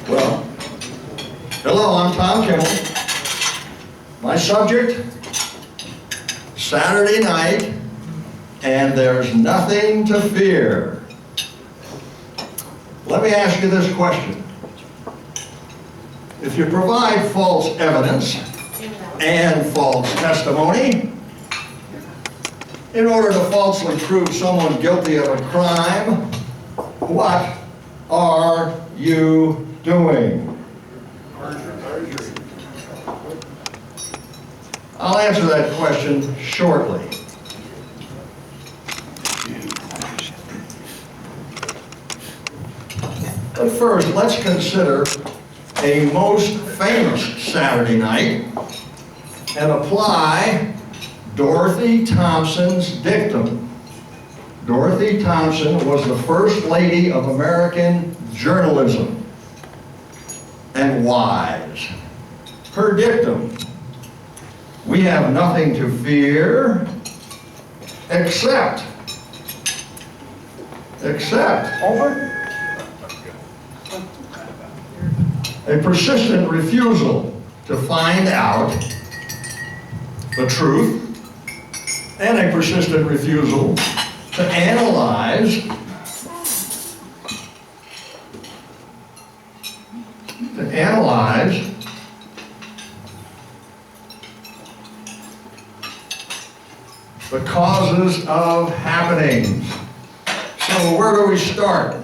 Well, hello, I'm Tom Kimmel. My subject, Saturday night, and there's nothing to fear. Let me ask you this question. If you provide false evidence and false testimony in order to falsely prove someone guilty of a crime, what are you doing? I'll answer that question shortly. But first, let's consider a most famous Saturday night and apply Dorothy Thompson's dictum. Dorothy Thompson was the first lady of American journalism and wise. Her dictum: we have nothing to fear except over a persistent refusal to find out the truth and a persistent refusal to analyze the causes of happenings. So where do we start?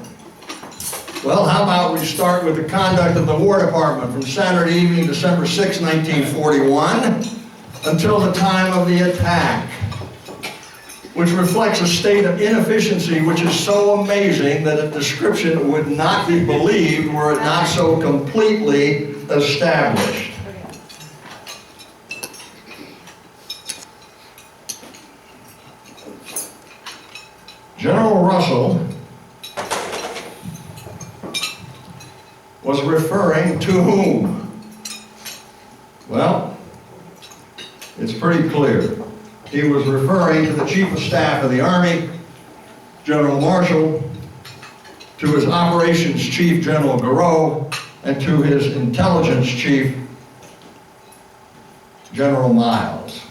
Well, how about we start with the conduct of the War Department from Saturday evening, December 6, 1941, until the time of the attack, which reflects a state of inefficiency which is so amazing that a description would not be believed were it not so completely established. General Russell was referring to whom? Well, it's pretty clear. He was referring to the Chief of Staff of the Army, General Marshall, to his Operations Chief, General Gerogia, and to his Intelligence Chief, General Miles.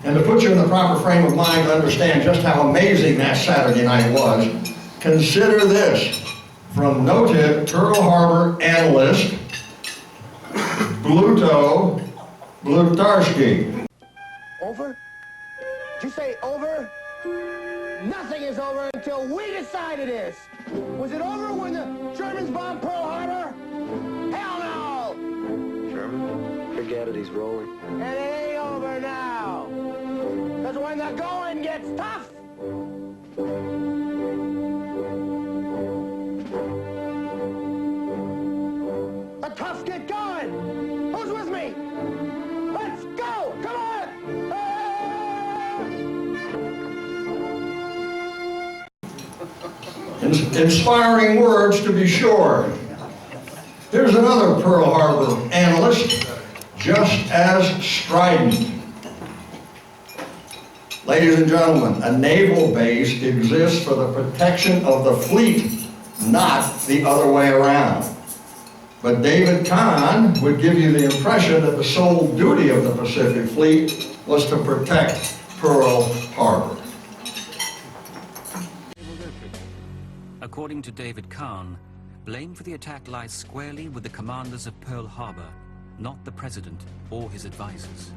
And to put you in the proper frame of mind to understand just how amazing that Saturday night was, consider this. From noted Pearl Harbor analyst, Bluto Blutarski. Over? Did you say over? Nothing is over until we decide it is. Was it over when the Germans bombed Pearl Harbor? Hell no! German? Forget it, he's rolling. And it ain't over now. Because when the going gets tough, the toughs get going. Who's with me? Let's go! Come on! Inspiring words, to be sure. Here's another Pearl Harbor analyst, just as strident. Ladies and gentlemen, a naval base exists for the protection of the fleet, not the other way around. But David Kahn would give you the impression that the sole duty of the Pacific Fleet was to protect Pearl Harbor. According to David Kahn, blame for the attack lies squarely with the commanders of Pearl Harbor, not the president or his advisors.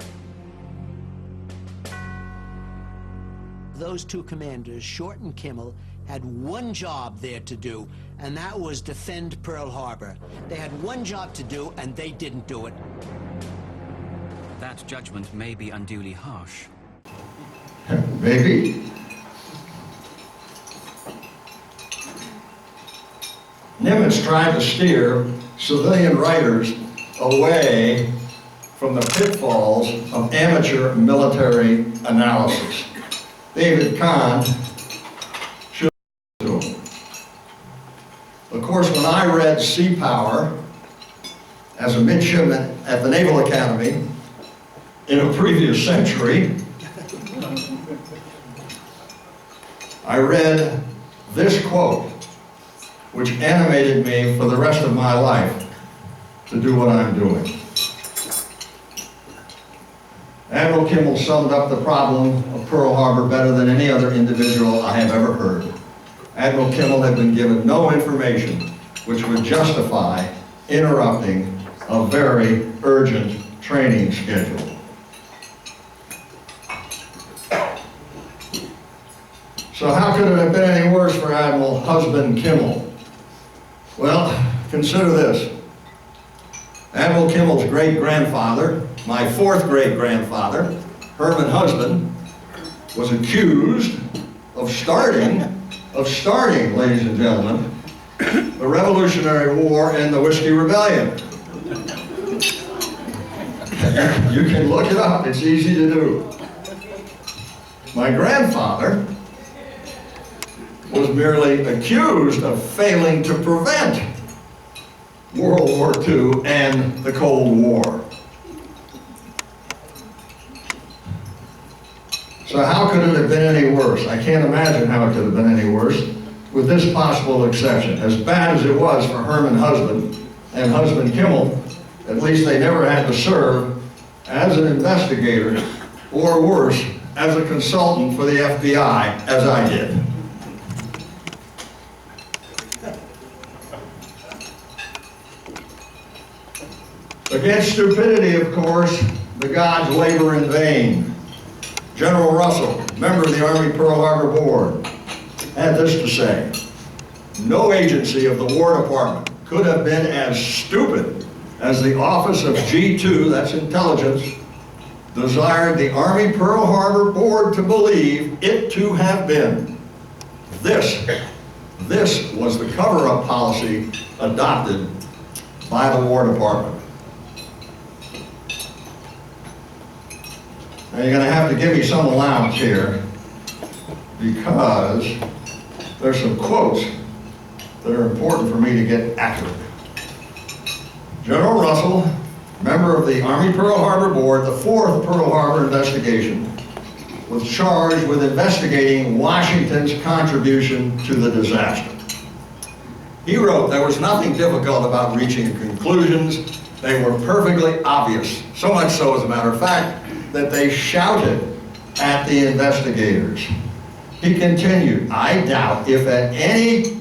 Those two commanders, Short and Kimmel, had one job there to do, and that was defend Pearl Harbor. They had one job to do, and they didn't do it. That judgment may be unduly harsh. Maybe. Nimitz tried to steer civilian writers away from the pitfalls of amateur military analysis. David Kahn should do him. Of course, when I read Sea Power as a midshipman at the Naval Academy in a previous century, I read this quote, which animated me for the rest of my life to do what I'm doing. Admiral Kimmel summed up the problem of Pearl Harbor better than any other individual I have ever heard. Admiral Kimmel had been given no information which would justify interrupting a very urgent training schedule. So how could it have been any worse for Admiral Husband Kimmel? Well, consider this. Admiral Kimmel's great-grandfather, my fourth great-grandfather, Herman Husband, was accused of starting, ladies and gentlemen, the Revolutionary War and the Whiskey Rebellion. You can look it up, it's easy to do. My grandfather was merely accused of failing to prevent World War II and the Cold War. So how could it have been any worse? I can't imagine how it could have been any worse, with this possible exception. As bad as it was for Herman Husband and Husband Kimmel, at least they never had to serve as an investigator, or worse, as a consultant for the FBI, as I did. Against stupidity, of course, the gods labor in vain. General Russell, member of the Army Pearl Harbor Board, had this to say: no agency of the War Department could have been as stupid as the Office of G2, that's intelligence, desired the Army Pearl Harbor Board to believe it to have been. This was the cover-up policy adopted by the War Department. Now you're going to have to give me some allowance here, because there's some quotes that are important for me to get accurate. General Russell, member of the Army Pearl Harbor Board, the fourth Pearl Harbor investigation, was charged with investigating Washington's contribution to the disaster. He wrote, there was nothing difficult about reaching conclusions. They were perfectly obvious. So much so, as a matter of fact, that they shouted at the investigators. He continued, I doubt if at any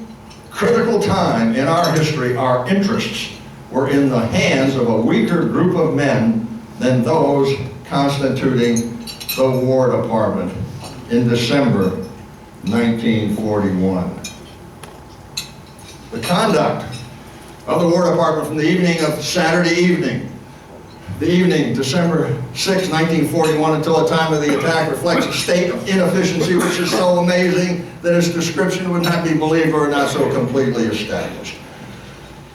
critical time in our history our interests were in the hands of a weaker group of men than those constituting the War Department in December 1941. The conduct of the War Department from the evening of Saturday evening, the evening, December 6, 1941, until the time of the attack, reflects a state of inefficiency which is so amazing that its description would not be believed were not so completely established.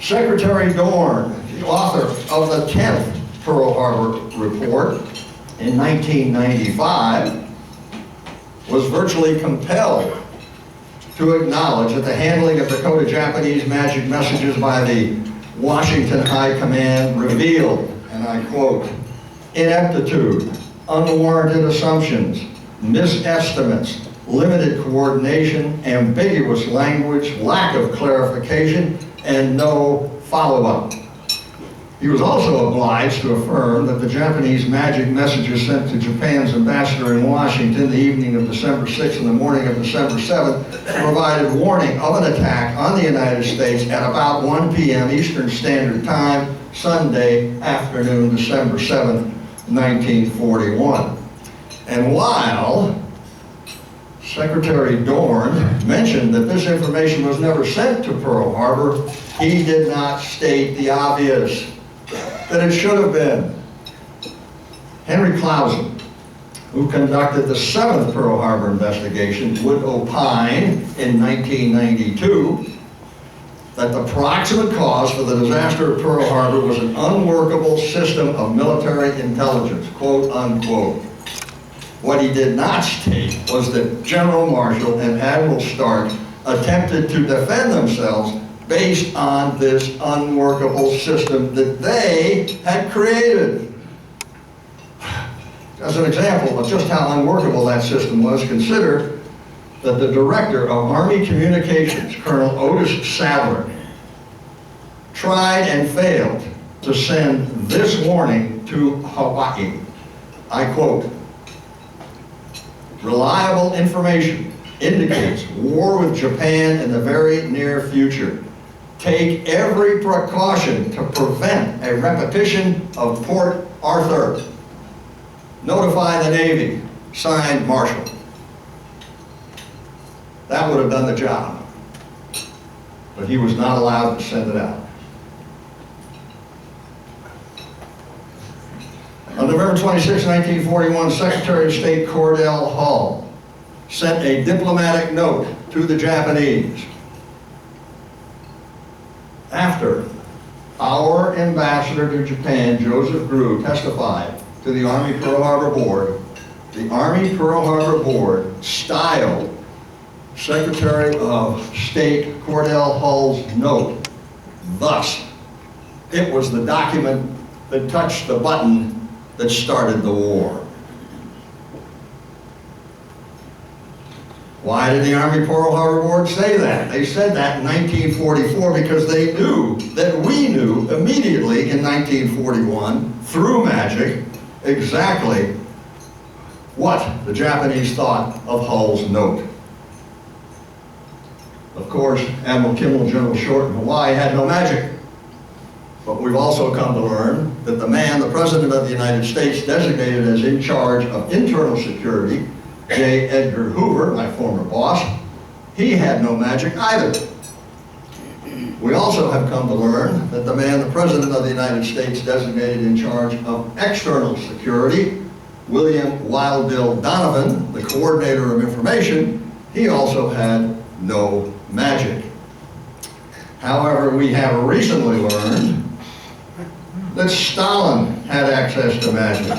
Secretary Dorn, the author of the 10th Pearl Harbor Report in 1995, was virtually compelled to acknowledge that the handling of the coded Japanese magic messages by the Washington High Command revealed, and I quote, ineptitude, unwarranted assumptions, misestimates, limited coordination, ambiguous language, lack of clarification, and no follow-up. He was also obliged to affirm that the Japanese magic messages sent to Japan's ambassador in Washington the evening of December 6th and the morning of December 7th provided warning of an attack on the United States at about 1 p.m. Eastern Standard Time, Sunday afternoon, December 7th, 1941. And while Secretary Dorn mentioned that this information was never sent to Pearl Harbor, he did not state the obvious, that it should have been. Henry Clausen, who conducted the 7th Pearl Harbor investigation, would opine in 1992 that the proximate cause for the disaster of Pearl Harbor was an unworkable system of military intelligence, quote unquote. What he did not state was that General Marshall and Admiral Stark attempted to defend themselves based on this unworkable system that they had created. As an example of just how unworkable that system was, consider that the director of Army Communications, Colonel Otis Sadler, tried and failed to send this warning to Hawaii. I quote, "Reliable information indicates war with Japan in the very near future. Take every precaution to prevent a repetition of Port Arthur. Notify the Navy. Signed, Marshall." That would have done the job, but he was not allowed to send it out. On November 26, 1941, Secretary of State Cordell Hull sent a diplomatic note to the Japanese. After our ambassador to Japan, Joseph Grew, testified to the Army Pearl Harbor Board, the Army Pearl Harbor Board styled Secretary of State Cordell Hull's note thus: "It was the document that touched the button that started the war." Why did the Army Pearl Harbor Board say that? They said that in 1944 because they knew that we knew immediately in 1941, through magic, exactly what the Japanese thought of Hull's note. Of course, Admiral Kimmel, General Short in Hawaii had no magic. But we've also come to learn that the man, the President of the United States, designated as in charge of internal security, J. Edgar Hoover, my former boss, he had no magic either. We also have come to learn that the man, the President of the United States, designated in charge of external security, William Wild Bill Donovan, the coordinator of information, he also had no magic. However, we have recently learned that Stalin had access to magic.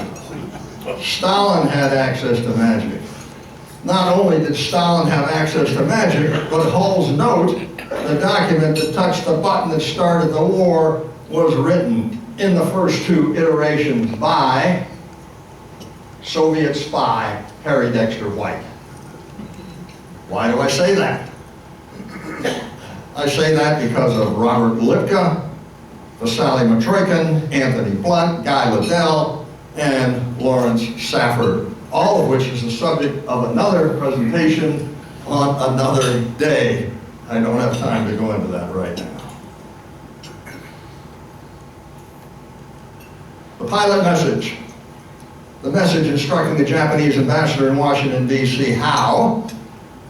Stalin had access to magic. Not only did Stalin have access to magic, but Hull's note, the document that touched the button that started the war, was written in the first two iterations by Soviet spy Harry Dexter White. Why do I say that? I say that because of Robert Lipka, Vasily Matroikin, Anthony Blunt, Guy Liddell, and Lawrence Safford, all of which is the subject of another presentation on another day. I don't have time to go into that right now. The pilot message. The message instructing the Japanese ambassador in Washington, D.C. how,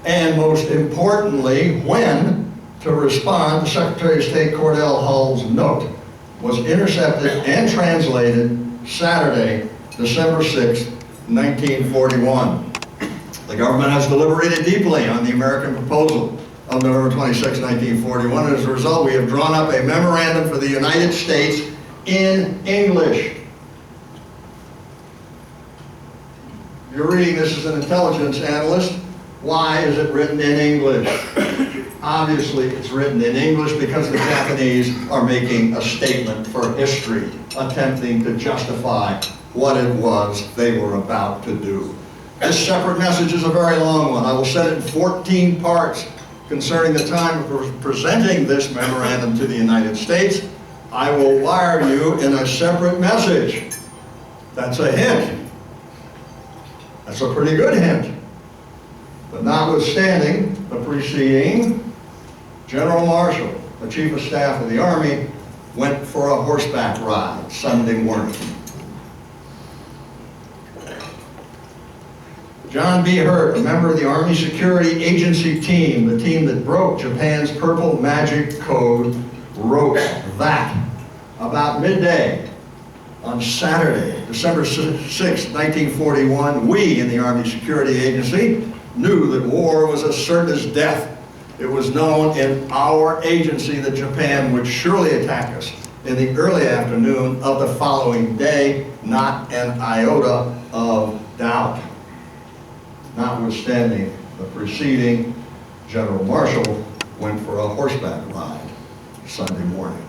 and most importantly, when, to respond to Secretary of State Cordell Hull's note, was intercepted and translated Saturday, December 6, 1941. The government has deliberated deeply on the American proposal of November 26, 1941, and as a result, we have drawn up a memorandum for the United States in English. You're reading this as an intelligence analyst. Why is it written in English? Obviously, it's written in English because the Japanese are making a statement for history, attempting to justify what it was they were about to do. This separate message is a very long one. I will set it in 14 parts concerning the time of presenting this memorandum to the United States. I will wire you in a separate message. That's a hint. That's a pretty good hint. But notwithstanding the preceding, General Marshall, the Chief of Staff of the Army, went for a horseback ride Sunday morning. John B. Hurt, a member of the Army Security Agency team, the team that broke Japan's Purple Magic Code, wrote that about midday on Saturday, December 6, 1941, we in the Army Security Agency knew that war was as certain as death. It was known in our agency that Japan would surely attack us in the early afternoon of the following day, not an iota of doubt. Notwithstanding the preceding, General Marshall went for a horseback ride Sunday morning.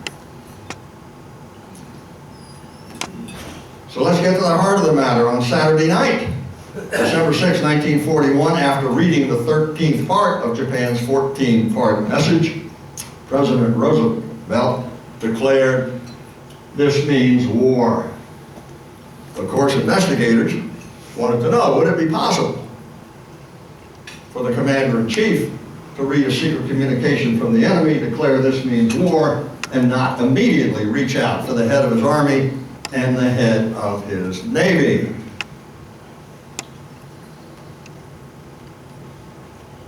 So let's get to the heart of the matter. On Saturday night, December 6, 1941, after reading the 13th part of Japan's 14-part message, President Roosevelt declared, "This means war." Of course, investigators wanted to know, would it be possible for the commander-in-chief to read a secret communication from the enemy, declare this means war, and not immediately reach out to the head of his army and the head of his navy?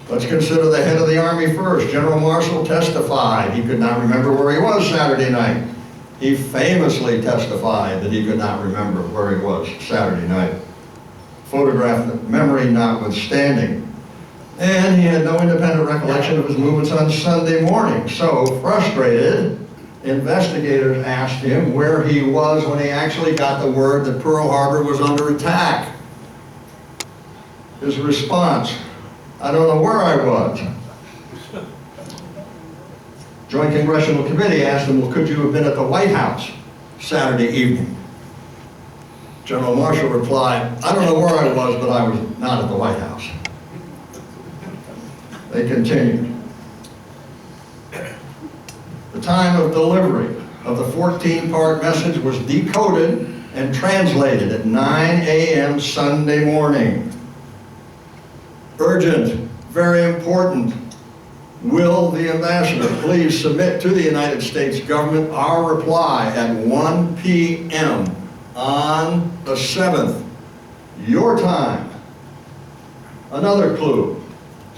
Let's consider the head of the army first. General Marshall testified he could not remember where he was Saturday night. He famously testified that he could not remember where he was Saturday night. Photographic memory notwithstanding. And he had no independent recollection of his movements on Sunday morning. So, frustrated, investigators asked him where he was when he actually got the word that Pearl Harbor was under attack. His response, "I don't know where I was." Joint Congressional Committee asked him, "Well, could you have been at the White House Saturday evening?" General Marshall replied, "I don't know where I was, but I was not at the White House." They continued. The time of delivery of the 14-part message was decoded and translated at 9 a.m. Sunday morning. Urgent, very important. Will the ambassador please submit to the United States government our reply at 1 p.m. on the 7th, your time? Another clue.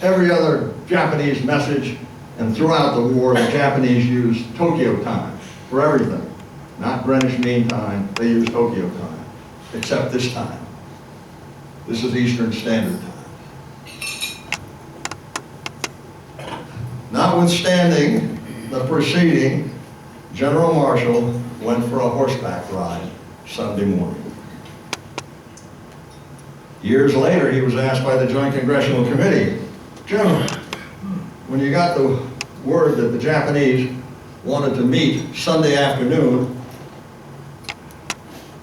Every other Japanese message and throughout the war, the Japanese used Tokyo time for everything. Not Greenwich Mean Time, they used Tokyo time. Except this time. This is Eastern Standard Time. Notwithstanding the proceeding, General Marshall went for a horseback ride Sunday morning. Years later, he was asked by the Joint Congressional Committee, "General, when you got the word that the Japanese wanted to meet Sunday afternoon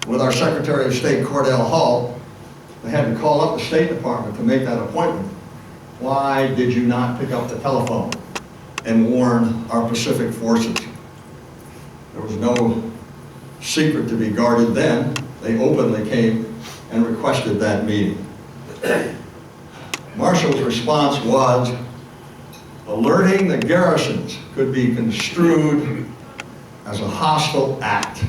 with our Secretary of State, Cordell Hull, they had to call up the State Department to make that appointment. Why did you not pick up the telephone and warn our Pacific forces?" There was no secret to be guarded then. They openly came and requested that meeting. Marshall's response was, alerting the garrisons could be construed as a hostile act.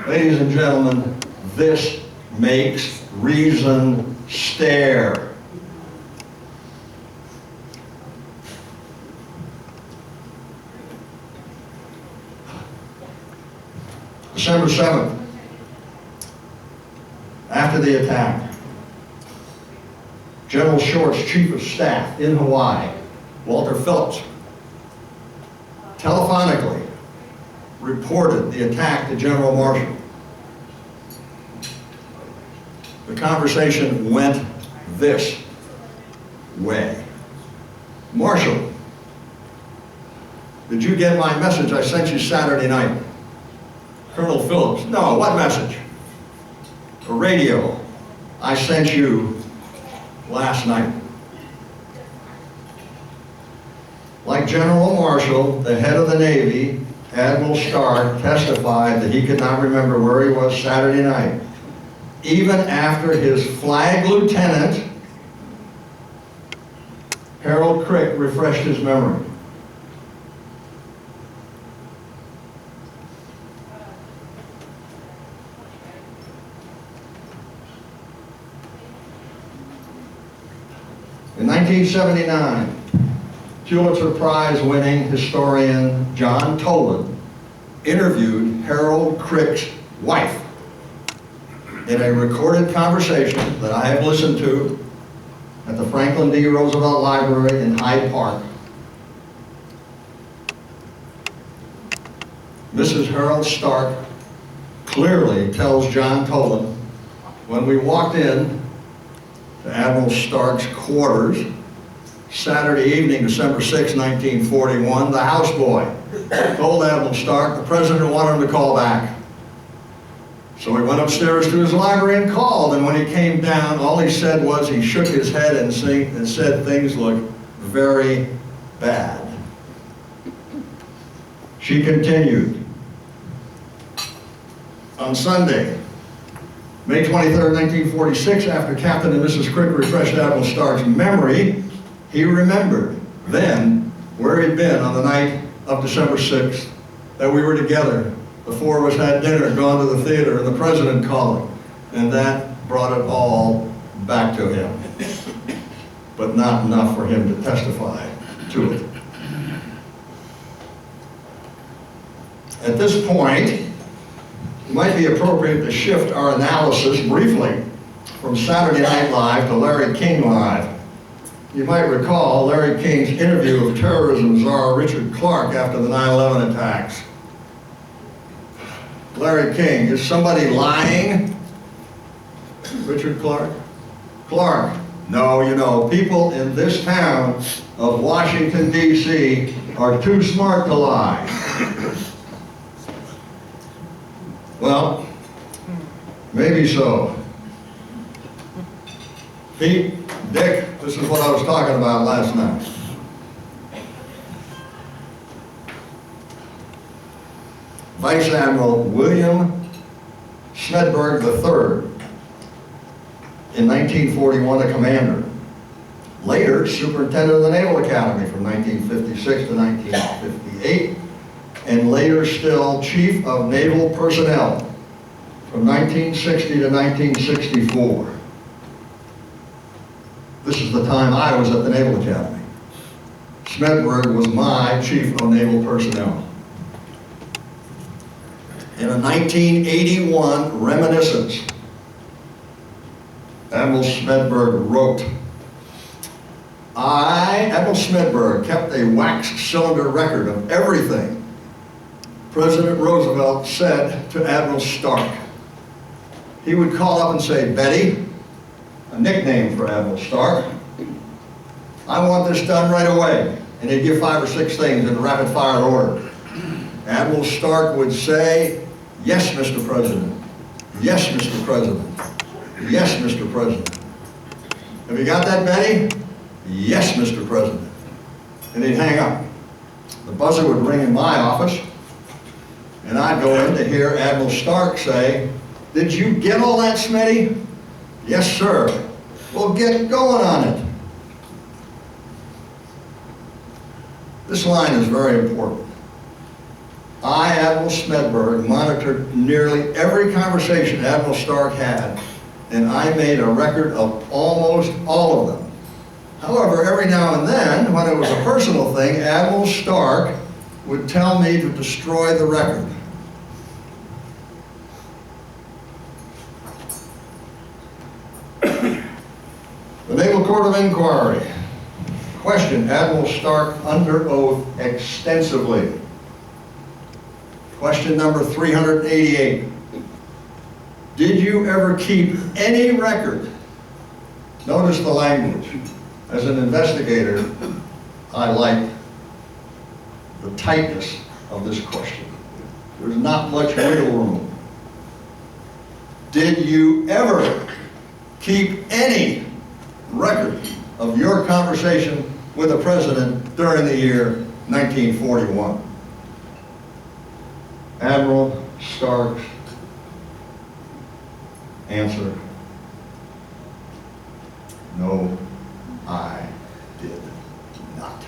Ladies and gentlemen, this makes reason stare. December 7th, after the attack, General Short's Chief of Staff in Hawaii, Walter Phillips, telephonically reported the attack to General Marshall. The conversation went this way. "Marshall, did you get my message I sent you Saturday night?" Colonel Phillips, "No, what message?" "A radio I sent you last night." Like General Marshall, the head of the Navy, Admiral Stark, testified that he could not remember where he was Saturday night, even after his flag lieutenant, Harold Crick, refreshed his memory. In 1979, Pulitzer Prize-winning historian John Toland interviewed Harold Crick's wife in a recorded conversation that I have listened to at the Franklin D. Roosevelt Library in Hyde Park. Mrs. Harold Stark clearly tells John Toland, when we walked in to Admiral Stark's quarters Saturday evening, December 6, 1941, the houseboy told Admiral Stark the president wanted him to call back. So he went upstairs to his library and called, and when he came down, all he said was he shook his head and said things look very bad. She continued. On Sunday, May 23rd, 1946, after Captain and Mrs. Crick refreshed Admiral Stark's memory, he remembered then where he'd been on the night of December 6th, that we were together. The four of us had dinner, gone to the theater, and the president calling. And that brought it all back to him. But not enough for him to testify to it. At this point, it might be appropriate to shift our analysis briefly from Saturday Night Live to Larry King Live. You might recall Larry King's interview of terrorism czar Richard Clark after the 9/11 attacks. Larry King, is somebody lying? Richard Clark? Clark, no, you know, people in this town of Washington, D.C. are too smart to lie. Well, maybe so. Pete, Dick, this is what I was talking about last night. Vice Admiral William Smedberg III, in 1941 a commander, later superintendent of the Naval Academy from 1956 to 1958, and later still Chief of Naval Personnel from 1960 to 1964. This is the time I was at the Naval Academy. Smedberg was my Chief of Naval Personnel. In a 1981 reminiscence, Admiral Smedberg wrote, Admiral Smedberg, kept a wax cylinder record of everything President Roosevelt said to Admiral Stark. He would call up and say, Betty, a nickname for Admiral Stark, I want this done right away. And he'd give 5 or 6 things in rapid fire order. Admiral Stark would say, yes, Mr. President. Yes, Mr. President. Yes, Mr. President. Have you got that, Betty? Yes, Mr. President. And he'd hang up. The buzzer would ring in my office, and I'd go in to hear Admiral Stark say, did you get all that, Smitty? Yes, sir. Well, get going on it. This line is very important. I, Admiral Smedberg, monitored nearly every conversation Admiral Stark had, and I made a record of almost all of them. However, every now and then, when it was a personal thing, Admiral Stark would tell me to destroy the record. The Naval Court of Inquiry questioned Admiral Stark under oath extensively. Question number 388. Did you ever keep any record? Notice the language. As an investigator, I like the tightness of this question. There's not much wiggle room. Did you ever keep any record of your conversation with the president during the year 1941? Admiral Stark's answer, no, I did not.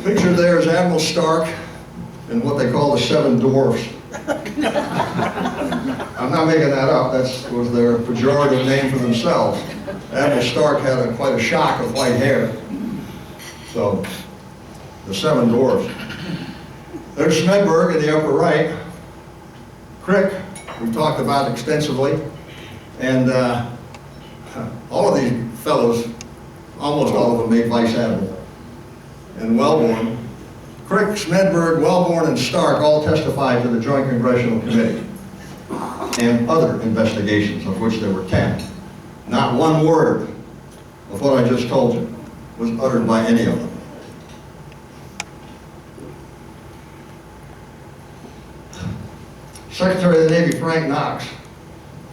Pictured there is Admiral Stark in what they call the Seven Dwarfs. I'm not making that up, that was their pejorative name for themselves. Admiral Stark had quite a shock of white hair. So, the Seven Dwarfs. There's Smedberg in the upper right. Crick, we talked about extensively. And all of these fellows, almost all of them made Vice Admiral. And Wellborn. Crick, Smedberg, Wellborn, and Stark all testified to the Joint Congressional Committee and other investigations, of which there were 10. Not one word of what I just told you was uttered by any of them. Secretary of the Navy Frank Knox,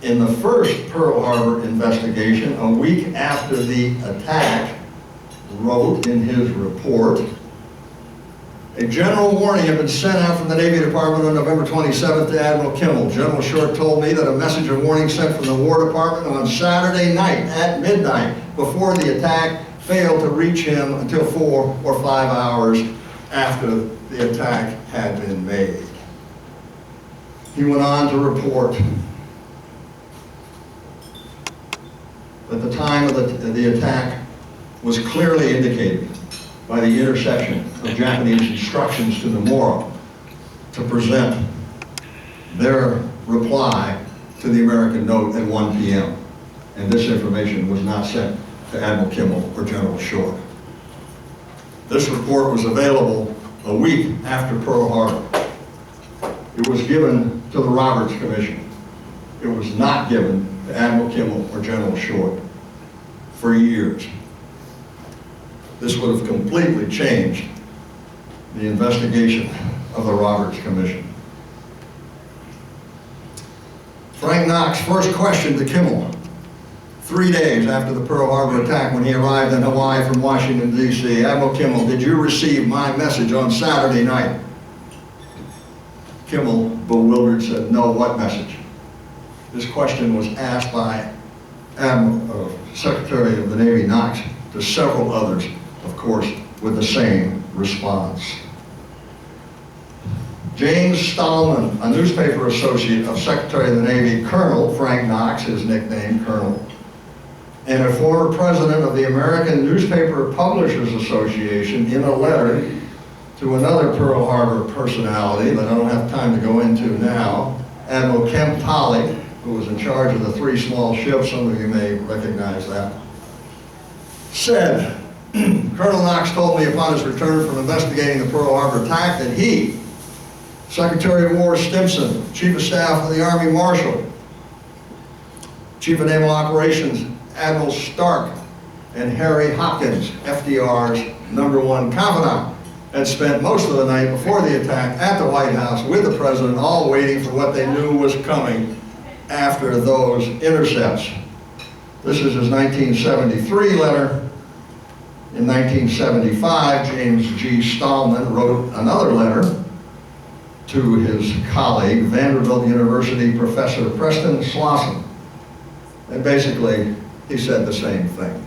in the first Pearl Harbor investigation, a week after the attack, wrote in his report, a general warning had been sent out from the Navy Department on November 27th to Admiral Kimmel. General Short told me that a message of warning sent from the War Department on Saturday night at midnight before the attack failed to reach him until 4 or 5 hours after the attack had been made. He went on to report that the time of the attack was clearly indicated by the interception of Japanese instructions to the Moro to present their reply to the American note at 1 p.m. And this information was not sent to Admiral Kimmel or General Short. This report was available a week after Pearl Harbor. It was given to the Roberts Commission. It was not given to Admiral Kimmel or General Short for years. This would have completely changed the investigation of the Roberts Commission. Frank Knox first questioned to Kimmel 3 days after the Pearl Harbor attack when he arrived in Hawaii from Washington, D.C. Admiral Kimmel, did you receive my message on Saturday night? Kimmel, bewildered, said, no, what message? This question was asked by Secretary of the Navy Knox to several others, of course, with the same response. James Stallman, a newspaper associate of Secretary of the Navy Colonel Frank Knox, his nickname, Colonel, and a former president of the American Newspaper Publishers Association, in a letter to another Pearl Harbor personality that I don't have time to go into now, Admiral Kemp Tolley, who was in charge of the 3 small ships, some of you may recognize that, said, Colonel Knox told me upon his return from investigating the Pearl Harbor attack that he, Secretary of War Stimson, Chief of Staff of the Army Marshal, Chief of Naval Operations Admiral Stark, and Harry Hopkins, FDR's #1 confidant, had spent most of the night before the attack at the White House with the President, all waiting for what they knew was coming after those intercepts. This is his 1973 letter. In 1975, James G. Stallman wrote another letter to his colleague, Vanderbilt University Professor Preston Slauson. And basically, he said the same thing.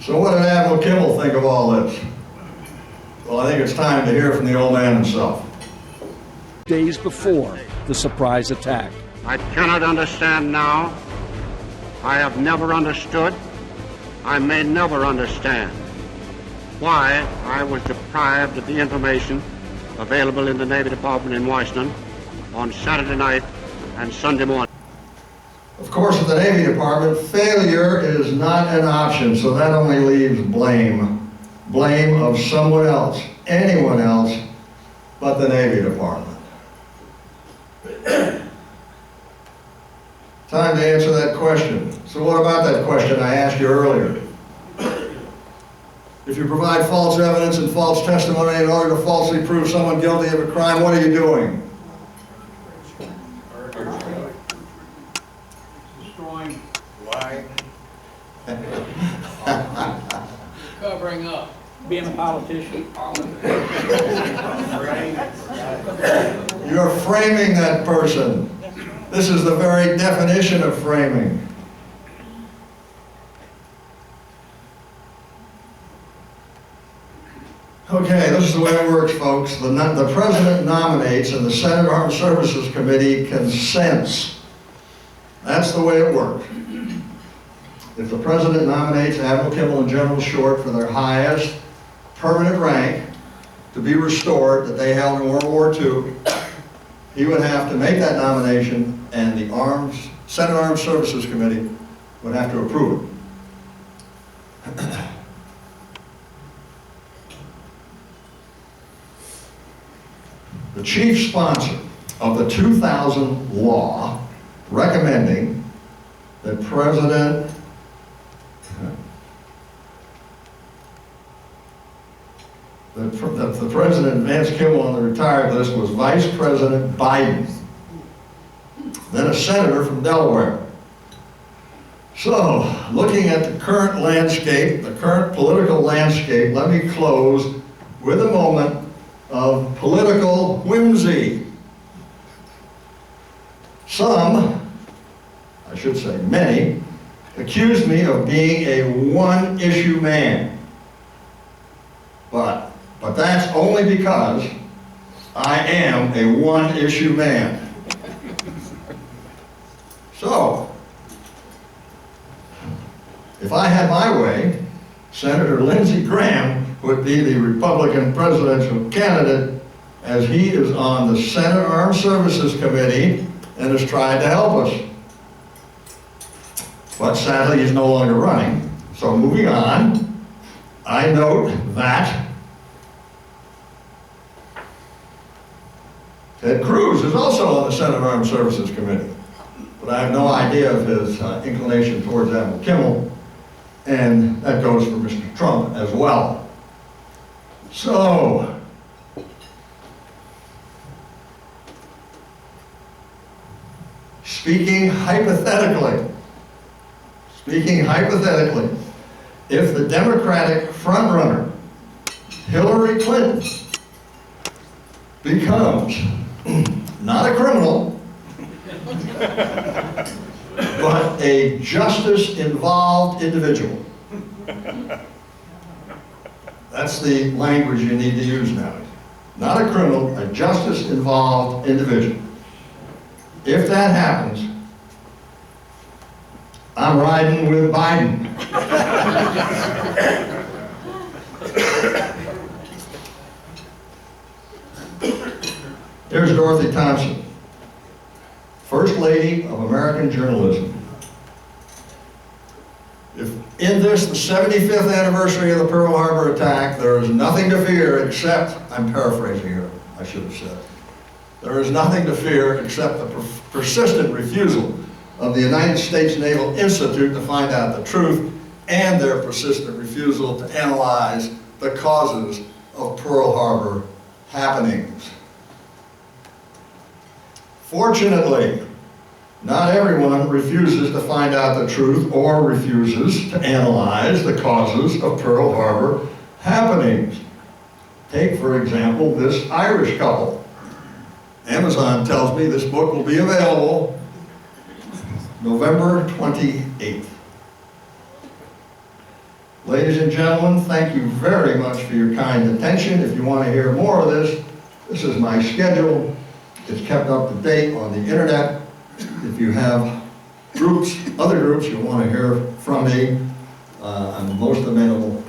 So what did Admiral Kimmel think of all this? Well, I think it's time to hear from the old man himself. Days before the surprise attack. I cannot understand now. I have never understood. I may never understand why I was deprived of the information available in the Navy Department in Washington on Saturday night and Sunday morning. Of course, at the Navy Department, failure is not an option, so that only leaves blame. Blame of someone else, anyone else, but the Navy Department. Time to answer that question. So what about that question I asked you earlier? If you provide false evidence and false testimony in order to falsely prove someone guilty of a crime, what are you doing? Destroying. Why? Covering up. Being a politician. You're framing that person. This is the very definition of framing. Okay, this is the way it works, folks. The President nominates and the Senate Armed Services Committee consents. That's the way it works. If the President nominates Admiral Kimmel and General Short for their highest permanent rank to be restored that they held in World War II, he would have to make that nomination and the Senate Armed Services Committee would have to approve it. The chief sponsor of the 2000 law recommending that President that the President Vance Kimmel on the retired list was Vice President Biden, then a senator from Delaware. So, looking at the current landscape, the current political landscape, let me close with a moment of political whimsy. Some, I should say many, accuse me of being a one-issue man. But that's only because I am a one-issue man. So, if I had my way, Senator Lindsey Graham would be the Republican presidential candidate, as he is on the Senate Armed Services Committee and has tried to help us. But sadly, he's no longer running. So moving on, I note that Ted Cruz is also on the Senate Armed Services Committee. But I have no idea of his inclination towards Admiral Kimmel, and that goes for Mr. Trump as well. So, speaking hypothetically, if the Democratic frontrunner, Hillary Clinton, becomes not a criminal, but a justice-involved individual. That's the language you need to use now. Not a criminal, a justice-involved individual. If that happens, I'm riding with Biden. Here's Dorothy Thompson, First Lady of American Journalism. If in this, the 75th anniversary of the Pearl Harbor attack, there is nothing to fear except, I'm paraphrasing here, I should have said, there is nothing to fear except the persistent refusal of the United States Naval Institute to find out the truth, and their persistent refusal to analyze the causes of Pearl Harbor happenings. Fortunately, not everyone refuses to find out the truth or refuses to analyze the causes of Pearl Harbor happenings. Take, for example, this Irish couple. Amazon tells me this book will be available November 28th. Ladies and gentlemen, thank you very much for your kind attention. If you want to hear more of this, this is my schedule. It's kept up to date on the internet. If you have groups, other groups you want to hear from me, I'm most amenable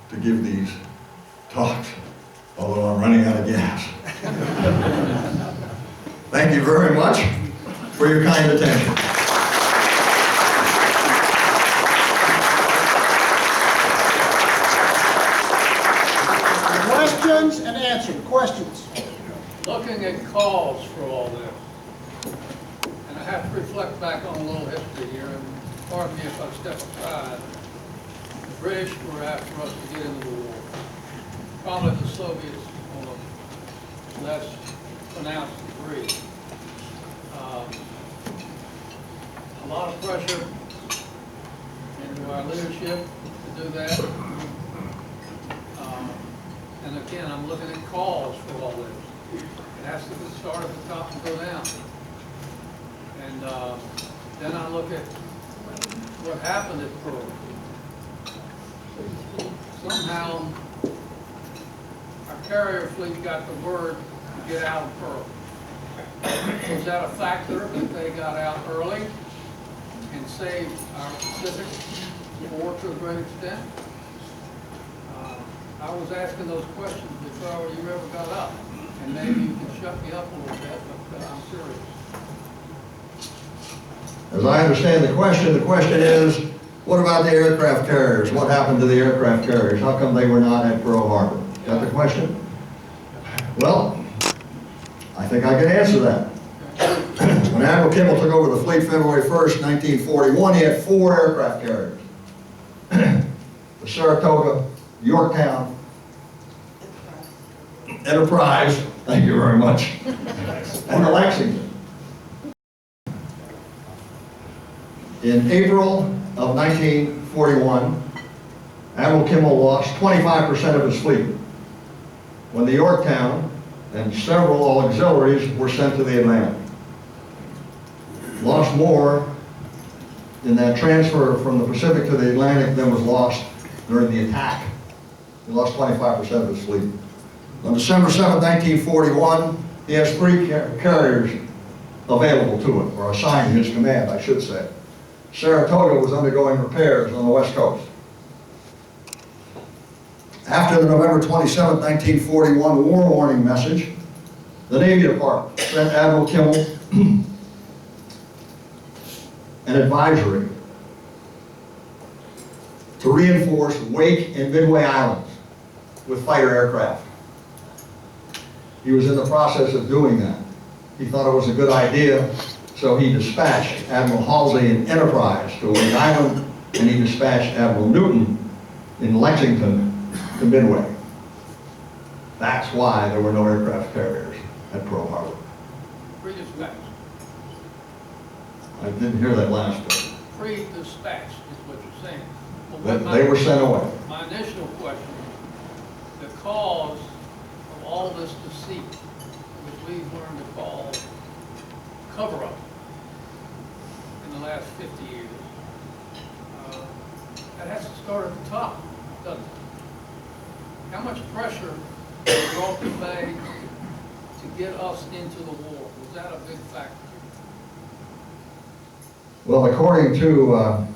to give these talks, although I'm running out of gas. Thank you very much for your kind attention. Questions and answers. Questions. Looking at cause for all this, and I have to reflect back on a little history here, and pardon me if I step aside. The British were after us to get into the war. Probably the Soviets on a less pronounced degree. A lot of pressure into our leadership to do that. And again, I'm looking at cause for all this. It has to start at the top and go down. And then I look at what happened at Pearl. Somehow, our carrier fleet got the word to get out of Pearl. Was that a factor that they got out early and saved our Pacific war to a great extent? I was asking those questions before you ever got up, and maybe you can shut me up a little bit, but I'm serious. As I understand the question is, what about the aircraft carriers? What happened to the aircraft carriers? How come they were not at Pearl Harbor? Is that the question? Well, I think I can answer that. When Admiral Kimmel took over the fleet February 1st, 1941, he had 4 aircraft carriers. The Saratoga, Yorktown, Enterprise, thank you very much, and the Lexington. In April of 1941, Admiral Kimmel lost 25% of his fleet when the Yorktown and several auxiliaries were sent to the Atlantic. Lost more in that transfer from the Pacific to the Atlantic than was lost during the attack. He lost 25% of his fleet. On December 7, 1941, he has 3 carriers available to him, or assigned to his command, I should say. Saratoga was undergoing repairs on the West Coast. After the November 27, 1941 war warning message, the Navy Department sent Admiral Kimmel an advisory to reinforce Wake and Midway Islands with fighter aircraft. He was in the process of doing that. He thought it was a good idea, so he dispatched Admiral Halsey in Enterprise to Wake Island, and he dispatched Admiral Newton in Lexington to Midway. That's why there were no aircraft carriers at Pearl Harbor. Pre-dispatch. I didn't hear that last bit. Pre-dispatch is what you're saying. Well, But they were sent away. My initial question, the cause of all this deceit, which we've learned to call cover-up in the last 50 years, that has to start at the top, doesn't it? How much pressure was brought to bear to get us into the war? Was that a big factor? Well, according to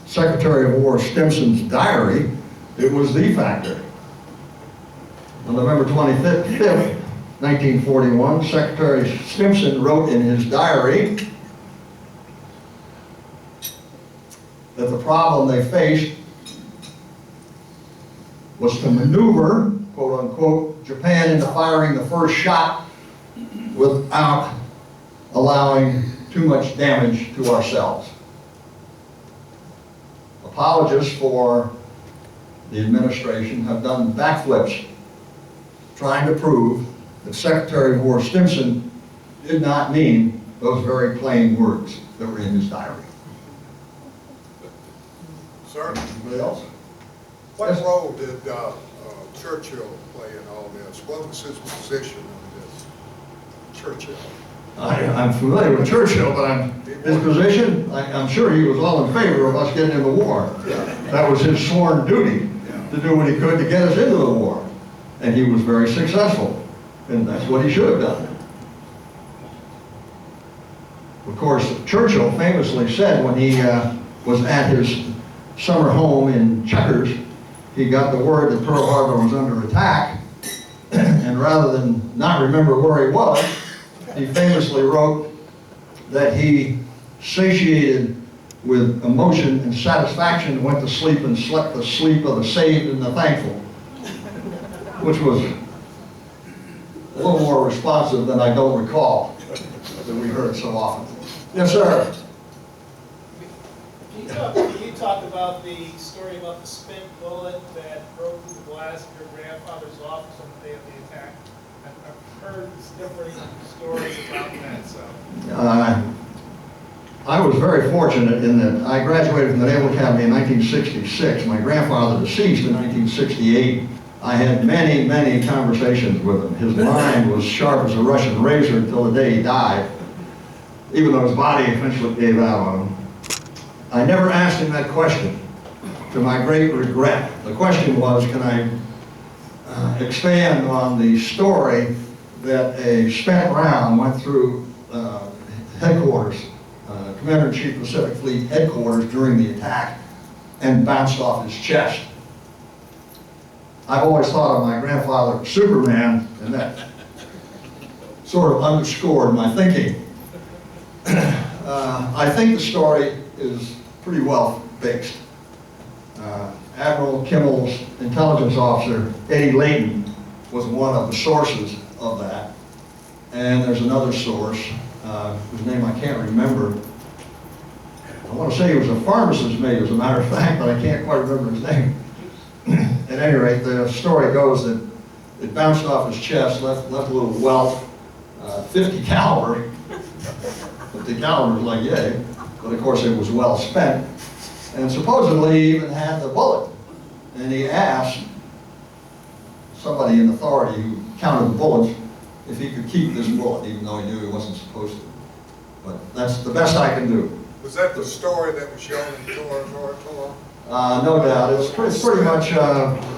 Secretary of War Stimson's diary, it was the factor. On November 25th, 1941, Secretary Stimson wrote in his diary that the problem they faced was to maneuver, quote unquote, Japan into firing the first shot without allowing too much damage to ourselves. Apologists for the administration have done backflips trying to prove that Secretary of War Stimson did not mean those very plain words that were in his diary. Sir, Anybody else? what Yes. role did Churchill play in all this? What was his position in this? Churchill. I'm familiar with Churchill, but his position, I'm sure he was all in favor of us getting in the war. That was his sworn duty, to do what he could to get us into the war. And he was very successful, and that's what he should have done. Of course, Churchill famously said when he was at his summer home in Chequers, he got the word that Pearl Harbor was under attack, and rather than not remember where he was, he famously wrote that he, satiated with emotion and satisfaction, went to sleep and slept the sleep of the saved and the thankful, which was a little more responsive than I don't recall that we heard so often. Yes, sir. Can you talk about the story about the spent bullet that broke through the glass of your grandfather's office on the day of the attack? I've heard different stories about that, so. I was very fortunate in that I graduated from the Naval Academy in 1966. My grandfather deceased in 1968. I had many, many conversations with him. His mind was sharp as a Russian razor until the day he died, even though his body eventually gave out on him. I never asked him that question, to my great regret. The question was, can I expand on the story that a spent round went through headquarters, Commander-in-Chief Pacific Fleet headquarters during the attack and bounced off his chest. I've always thought of my grandfather Superman, and that sort of underscored my thinking. I think the story is pretty well based. Admiral Kimmel's intelligence officer, Eddie Layton, was one of the sources of that. And there's another source, whose name I can't remember. I want to say he was a pharmacist, maybe, as a matter of fact, but I can't quite remember his name. At any rate, the story goes that It bounced off his chest, left a little welt, 50 caliber. 50 caliber is like yay, but of course it was well spent. And supposedly he even had the bullet. And he asked somebody in authority who counted the bullets if he could keep this bullet, even though he knew he wasn't supposed to. But that's the best I can do. Was that the story that was shown in Torah's oratory? No doubt. It's pretty much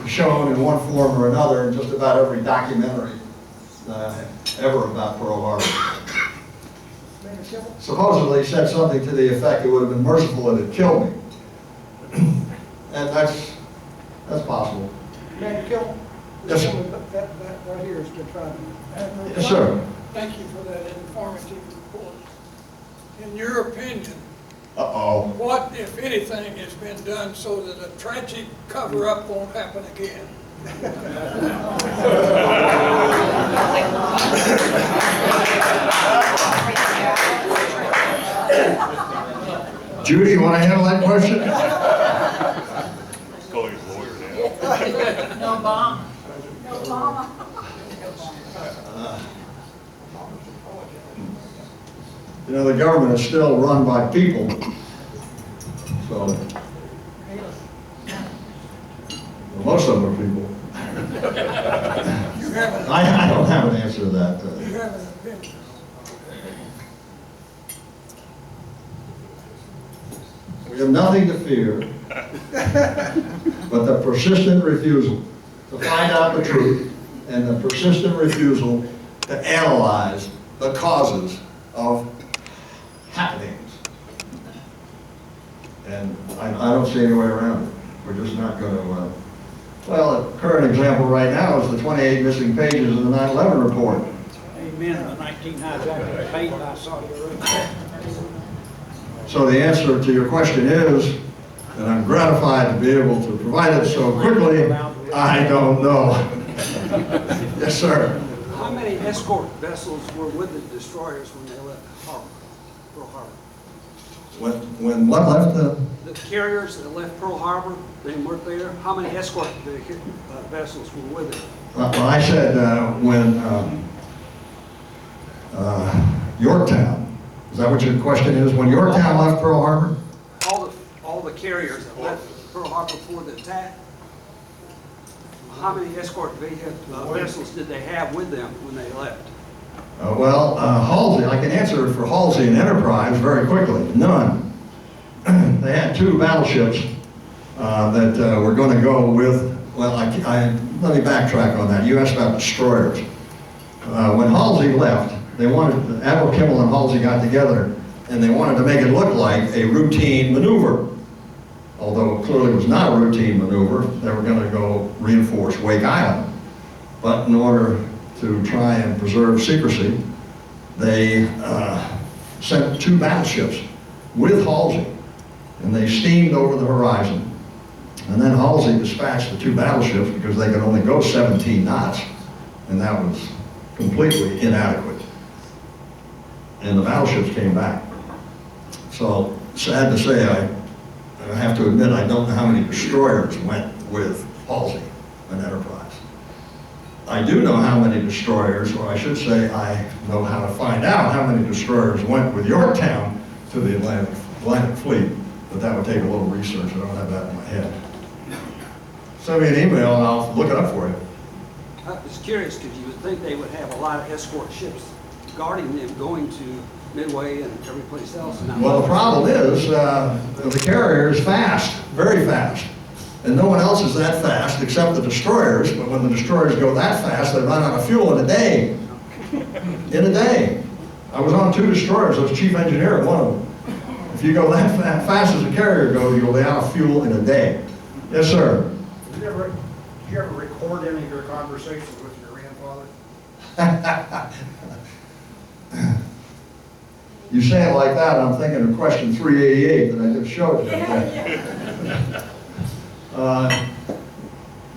shown in one form or another in just about every documentary ever about Pearl Harbor. Supposedly he said something to the effect it would have been merciful if it killed me. And that's possible. Commander Kimmel? Yes, sir. That right here has been trying to... Yes, sir. Thank you for that informative report. In your opinion, what, if anything, has been done so that a tragic cover-up won't happen again? Judy, you want to handle that question? Call his lawyer now. No bomb. No bomb. You know, the government is still run by people. So, well, most of them are people. I don't have an answer to that. You have an opinion. We have nothing to fear but the persistent refusal to find out the truth and the persistent refusal to analyze the causes of happenings. And I don't see any way around it. We're just not going to, well, a current example right now is the 28 missing pages of the 9/11 report. Amen. The 19 hijacked paid by Saudi Arabia. So the answer to your question is, and I'm gratified to be able to provide it so quickly, I don't know. Yes, sir. How many escort vessels were with the destroyers when they left Pearl Harbor? When what left the... The carriers that left Pearl Harbor, they weren't there. How many escort vessels were with it? Well, I said when Yorktown. Is that what your question is? When Yorktown left Pearl Harbor? All the carriers that left Pearl Harbor before the attack. How many escort vessels did they have with them when they left? Well, Halsey, I can answer it for Halsey and Enterprise very quickly. None. They had 2 battleships that were going to go with, well, let me backtrack on that. You asked about destroyers. When Halsey left, they wanted, Admiral Kimmel and Halsey got together and they wanted to make it look like a routine maneuver. Although it clearly was not a routine maneuver, they were going to go reinforce Wake Island. But in order to try and preserve secrecy, they sent 2 battleships with Halsey, and they steamed over the horizon. And then Halsey dispatched the 2 battleships because they could only go 17 knots, and that was completely inadequate. And the battleships came back. So, sad to say, I have to admit I don't know how many destroyers went with Halsey and Enterprise. I do know how many destroyers, or I should say I know how to find out how many destroyers went with Yorktown to the Atlantic Fleet, but that would take a little research. I don't have that in my head. Send me an email and I'll look it up for you. I was curious because you would think they would have a lot of escort ships guarding them going to Midway and every place else. Well, the problem is the carrier is fast, very fast. And no one else is that fast except the destroyers, but when the destroyers go that fast, they run out of fuel in a day. In a day. I was on 2 destroyers, I was chief engineer of one of them. If you go that fast as a carrier goes, you'll be out of fuel in a day. Yes, sir. Did you ever record any of your conversations with your grandfather? You say it like that, I'm thinking of question 388 that I just showed you.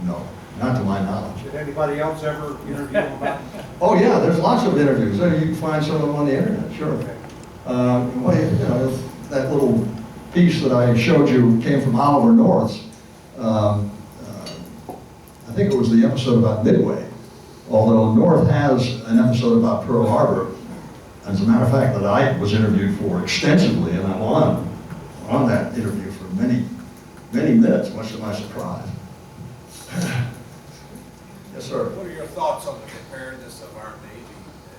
No, not to my knowledge. Did anybody else ever interview him about it? Oh yeah, there's lots of interviews. You can find some of them on the internet, sure. Well, you know, that little piece that I showed you came from Oliver North's. I think it was the episode about Midway. although North has an episode about Pearl Harbor, as a matter of fact, that I was interviewed for extensively, and I'm on that interview for many minutes, much to my surprise. Yes, sir. What are your thoughts on the preparedness of our Navy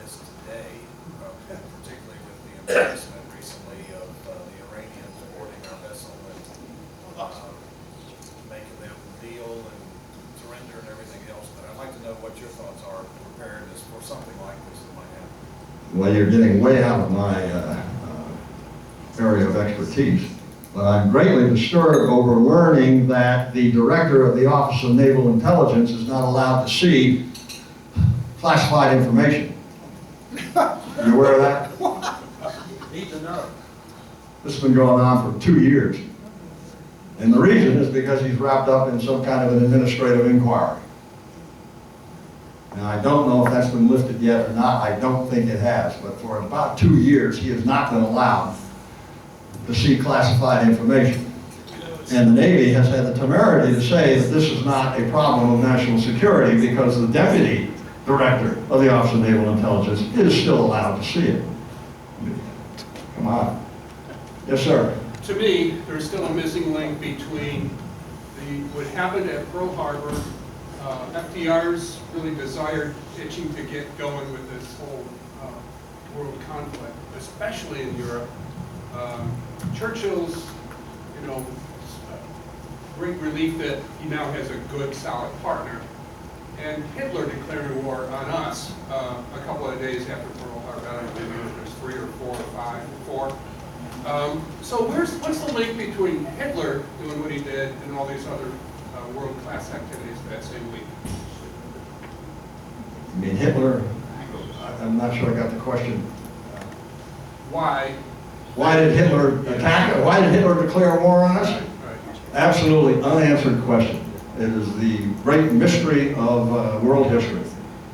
as today, particularly with the embarrassment recently of the Iranians boarding our vessel and making them deal and surrender and everything else? But I'd like to know what your thoughts are on preparedness for something like this that might happen. Well, you're getting way out of my area of expertise, but I'm greatly disturbed over learning that the director of the Office of Naval Intelligence is not allowed to see classified information. You aware of that? Need to know. This has been going on for 2 years. And the reason is because he's wrapped up in some kind of an administrative inquiry. Now, I don't know if that's been lifted yet or not. I don't think it has. But for about 2 years, he has not been allowed to see classified information. And the Navy has had the temerity to say that this is not a problem of national security because the deputy director of the Office of Naval Intelligence is still allowed to see it. Come on. Yes, sir. To me, there's still a missing link between what happened at Pearl Harbor. FDR's really desired itching to get going with this whole world conflict, especially in Europe. Churchill's, great relief that he now has a good, solid partner. And Hitler declaring war on us a couple of days after Pearl Harbor. I don't remember if it was 3 or 4 or 5 or 4. So what's the link between Hitler doing what he did and all these other world-class activities that same week? I mean, Hitler, I'm not sure I got the question. Why? Why did Hitler attack? Why did Hitler declare war on us? Absolutely unanswered question. It is the great mystery of world history.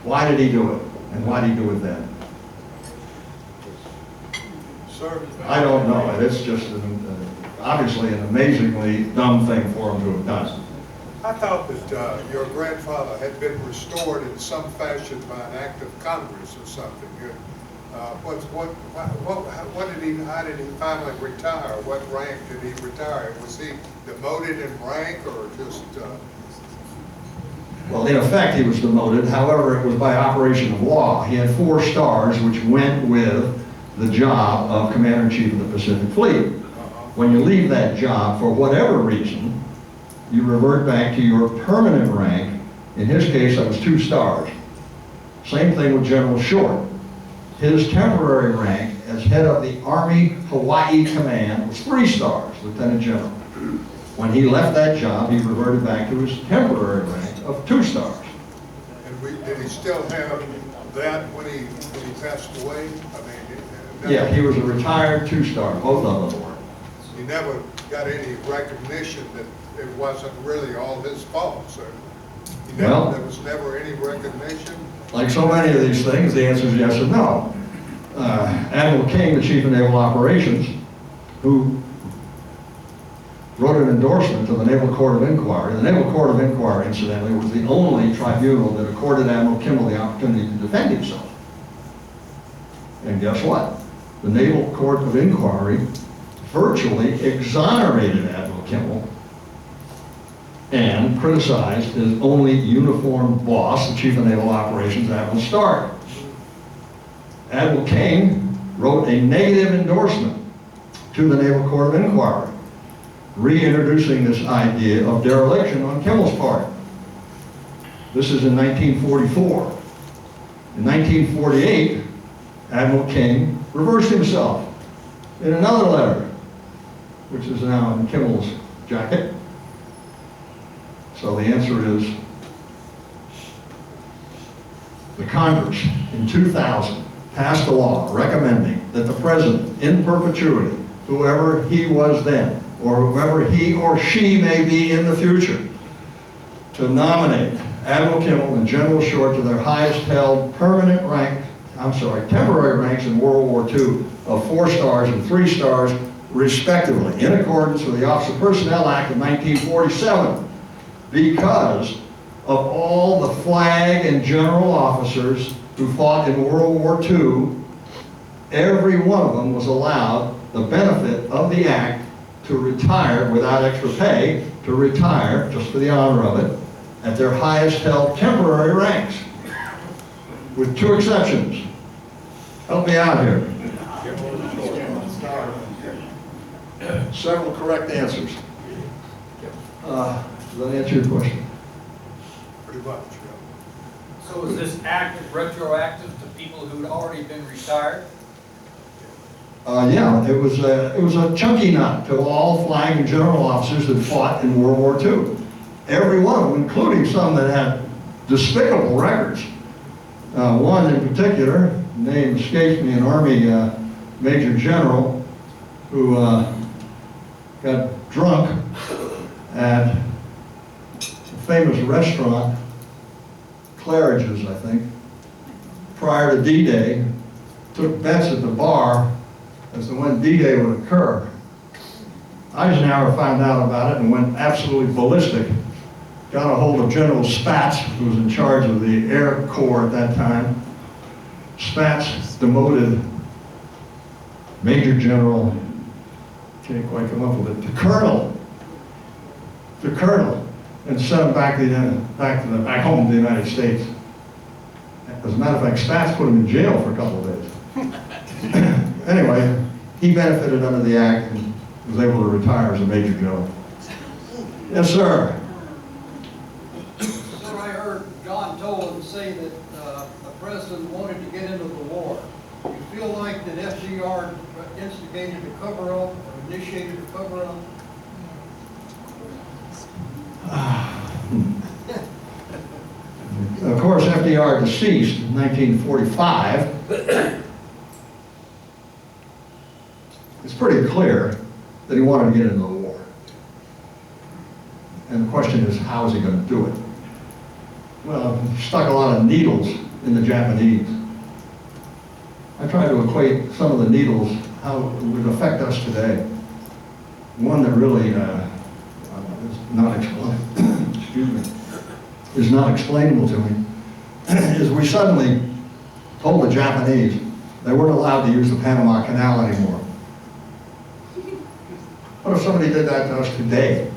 Why did he do it? And why did he do it then? Sir? I don't know. It's just obviously an amazingly dumb thing for him to have done. I thought that your grandfather had been restored in some fashion by an act of Congress or something. How did he finally retire? What rank did he retire? Was he demoted in rank or just? Well, in effect, he was demoted. However, it was by operation of law. He had 4 stars, which went with the job of Commander-in-Chief of the Pacific Fleet. When you leave that job, for whatever reason, you revert back to your permanent rank. In his case, that was 2 stars. Same thing with General Short. His temporary rank as head of the Army Hawaii Command was 3 stars, Lieutenant General. When he left that job, he reverted back to his temporary rank of 2 stars. And did he still have that when he passed away? I mean, yeah, he was a retired 2-star. Both of them were. He never got any recognition that it wasn't really all his fault, sir. There was never any recognition. Like so many of these things, the answer is yes and no. Admiral King, the Chief of Naval Operations, who wrote an endorsement to the Naval Court of Inquiry. The Naval Court of Inquiry, incidentally, was the only tribunal that accorded Admiral Kimmel the opportunity to defend himself. And guess what? The Naval Court of Inquiry virtually exonerated Admiral Kimmel and criticized his only uniformed boss, the Chief of Naval Operations, Admiral Stark. Admiral King wrote a negative endorsement to the Naval Court of Inquiry, reintroducing this idea of dereliction on Kimmel's part. This is in 1944. In 1948, Admiral King reversed himself in another letter, which is now in Kimmel's jacket. So the answer is the Congress in 2000 passed a law recommending that the President in perpetuity, whoever he was then, or whoever he or she may be in the future, to nominate Admiral Kimmel and General Short to their highest held temporary ranks in World War II of 4 stars and 3 stars, respectively, in accordance with the Officer Personnel Act of 1947, because of all the flag and general officers who fought in World War II, every one of them was allowed the benefit of the act to retire without extra pay, to retire, just for the honor of it, at their highest held temporary ranks, with 2 exceptions. Help me out here. Several correct answers. Does that answer your question? Pretty much, So is this act retroactive to people who'd already been retired? Yeah, it was a chunky nut to all flag and general officers that fought in World War II. Every one of them, including some that had despicable records. One in particular, name escapes me, an Army Major General who got drunk at a famous restaurant, Claridge's, I think, prior to D-Day, took bets at the bar as to when D-Day would occur. Eisenhower found out about it and went absolutely ballistic. Got a hold of General Spatz, who was in charge of the Air Corps at that time. Spatz demoted Major General, can't quite come up with it, to Colonel, and sent him back home to the United States. As a matter of fact, Spatz put him in jail for a couple of days. Anyway, he benefited under the act and was able to retire as a Major General. Yes, sir. So I heard John Tolan say that the president wanted to get into the war. Do you feel like that FDR instigated a cover-up or initiated a cover-up? Of course, FDR deceased in 1945. It's pretty clear that he wanted to get into the war. And the question is, how is he going to do it? Well, he stuck a lot of needles in the Japanese. I try to equate some of the needles, how it would affect us today. One that really is not explainable, excuse me, is not explainable to me, is we suddenly told the Japanese they weren't allowed to use the Panama Canal anymore. What if somebody did that to us today?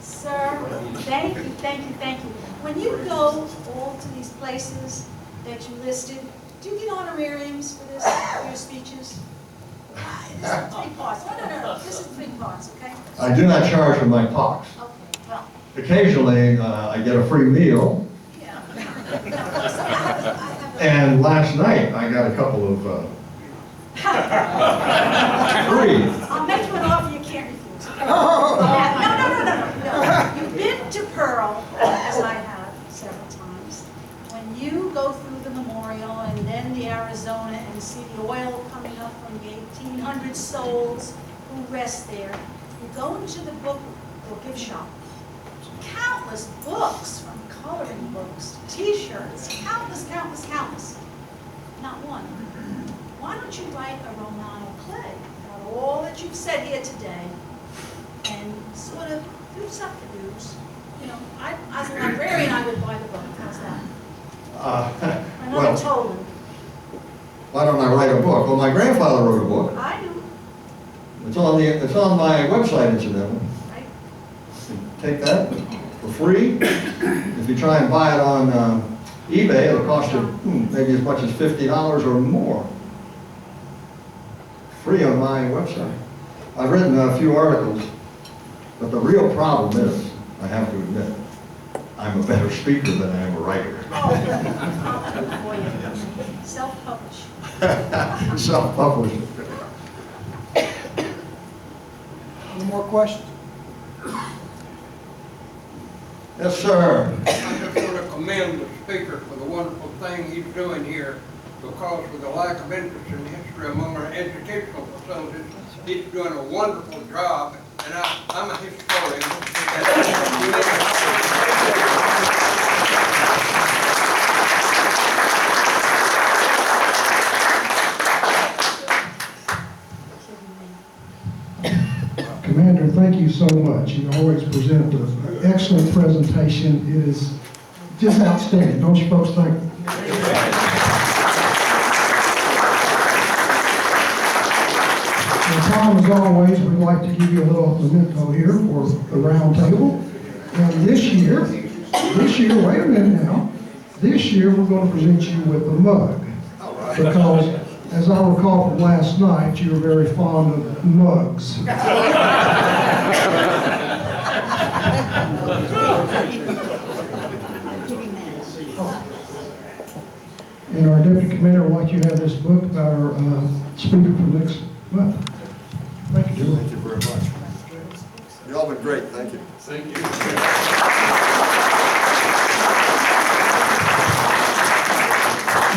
Sir, thank you. When you go all to these places that you listed, do you get honorariums for this, for your speeches? This is 3 parts. No. This is 3 parts, okay? I do not charge for my talks. Okay, well. Occasionally, I get a free meal. Yeah. And last night, I got a couple of free. I'll make you an offer you can't refuse. No. You've been to Pearl, as I have several times. When you go through the memorial and then the Arizona and see the oil coming up from the 1,800 souls who rest there, you go into the book gift shop. Countless books, from coloring books to T-shirts, countless. Not one. Why don't you write a Romano play about all that you've said here today and sort of do something, dudes? You know, as a librarian, I would buy the book. How's that? Another Tolan. Why don't I write a book? Well, my grandfather wrote a book. I do. It's on my website, incidentally. Right. You take that for free. If you try and buy it on eBay, it'll cost you maybe as much as $50 or more. Free on my website. I've written a few articles, but the real problem is, I have to admit, I'm a better speaker than I am a writer. I'll do it for you. Self-publish. Self-published. Any more questions? Yes, sir. I just want to commend the speaker for the wonderful thing he's doing here, because with the lack of interest in history among our educational facilities, he's doing a wonderful job, and I'm a historian. you so much. You always present an excellent presentation. It is just outstanding. Don't you folks think? And Tom, as always, we'd like to give you a little memento here for the round table. And this year, wait a minute now, this year we're going to present you with a mug. Because, as I recall from last night, you were very fond of mugs. And our deputy commander would like you to have this book about our speaker for next month. Thank you, Joe. Thank you very much. Y'all been great. Thank you. Thank you.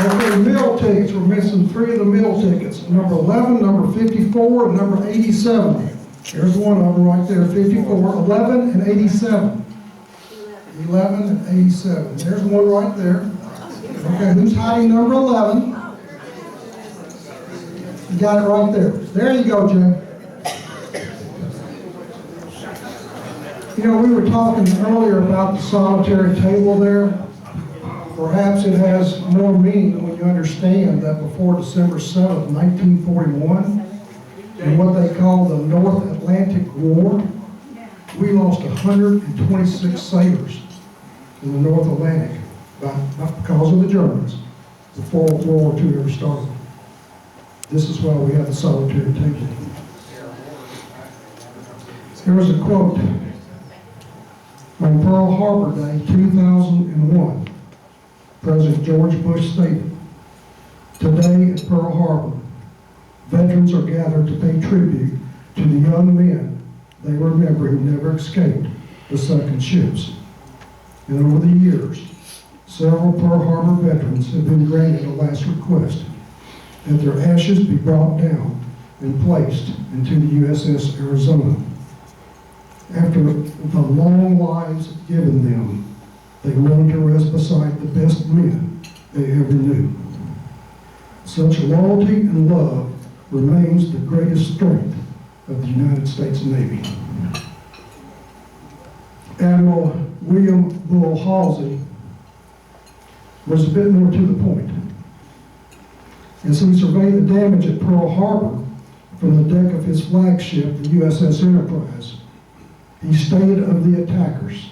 Okay, meal tickets. We're missing 3 of the meal tickets. Number 11, number 54, and number 87. There's one of them right there, 54, 11, and 87. 11 and 87. There's one right there. Okay, who's hiding number 11? You got it right there. There you go, Jay. You know, we were talking earlier about the solitary table there. Perhaps it has more meaning when you understand that before December 7th, 1941, in what they call the North Atlantic War, we lost 126 sailors in the North Atlantic, not because of the Germans, before World War II ever started. This is why we have the solitary table. There was a quote on Pearl Harbor Day 2001. President George Bush stated, "Today at Pearl Harbor, veterans are gathered to pay tribute to the young men they remember who never escaped the sunken ships." And over the years, several Pearl Harbor veterans have been granted a last request that their ashes be brought down and placed into the USS Arizona. After the long lives given them, they wanted to rest beside the best men they ever knew. Such loyalty and love remains the greatest strength of the United States Navy. Admiral William Bull Halsey was a bit more to the point. As he surveyed the damage at Pearl Harbor from the deck of his flagship, the USS Enterprise, he stated of the attackers,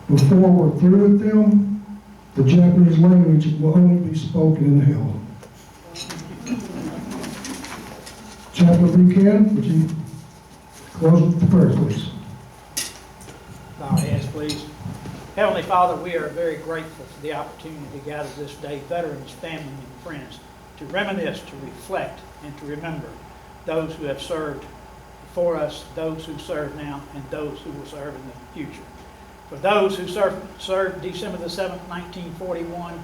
"Before we're through with them, the Japanese language will only be spoken in hell." Chaplain Buchanan, would you close with the prayer, please? Bow our heads, please. Heavenly Father, we are very grateful for the opportunity to gather this day, veterans, family, and friends, to reminisce, to reflect, and to remember those who have served before us, those who serve now, and those who will serve in the future. For those who served December the 7th, 1941,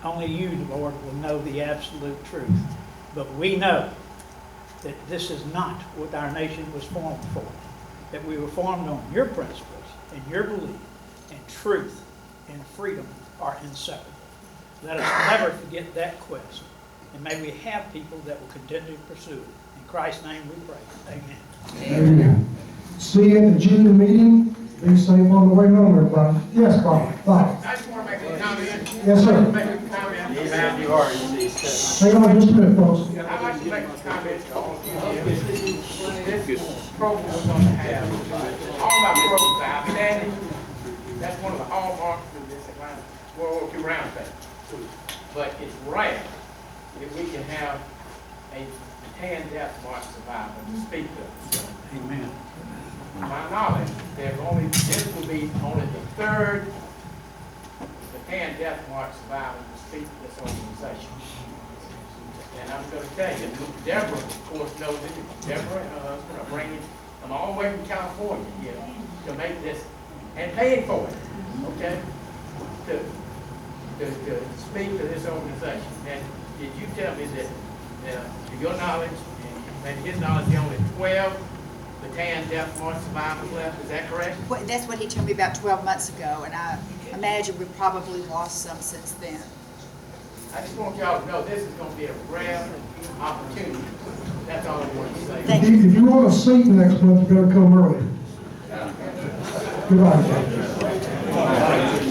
only you, Lord, will know the absolute truth. But we know that this is not what our nation was formed for, that we were formed on your principles and your belief, and truth and freedom are inseparable. Let us never forget that quest, and may we have people that will continue to pursue it. In Christ's name we pray. Amen. Amen. See you at the June meeting. Be safe on the way home, everybody. Yes, Bob. Bob. I just want to make a comment. Yes, sir. Make a comment. Hang on just a minute, folks. I'd like to make a comment on this program we're going to have. All our programs are outstanding. That's one of the hallmarks of this World War II Roundtable. But it's rare that we can have a 10 death march survivor to speak to us. Amen. To my knowledge, this will be only the third Japan Death March survivor to speak to this organization. And I'm going to tell you, Deborah, of course, knows it. Deborah and her husband are bringing them all the way from California here to make this, and paying for it, okay, to speak to this organization. And did you tell me that, to your knowledge, and his knowledge, there are only 12 Bataan Death March survivors left, is that correct? Well, that's what he told me about 12 months ago, and I imagine we've probably lost some since then. I just want y'all to know this is going to be a rare opportunity. That's all I want to say. If you want a seat next month, you better come early. Goodbye.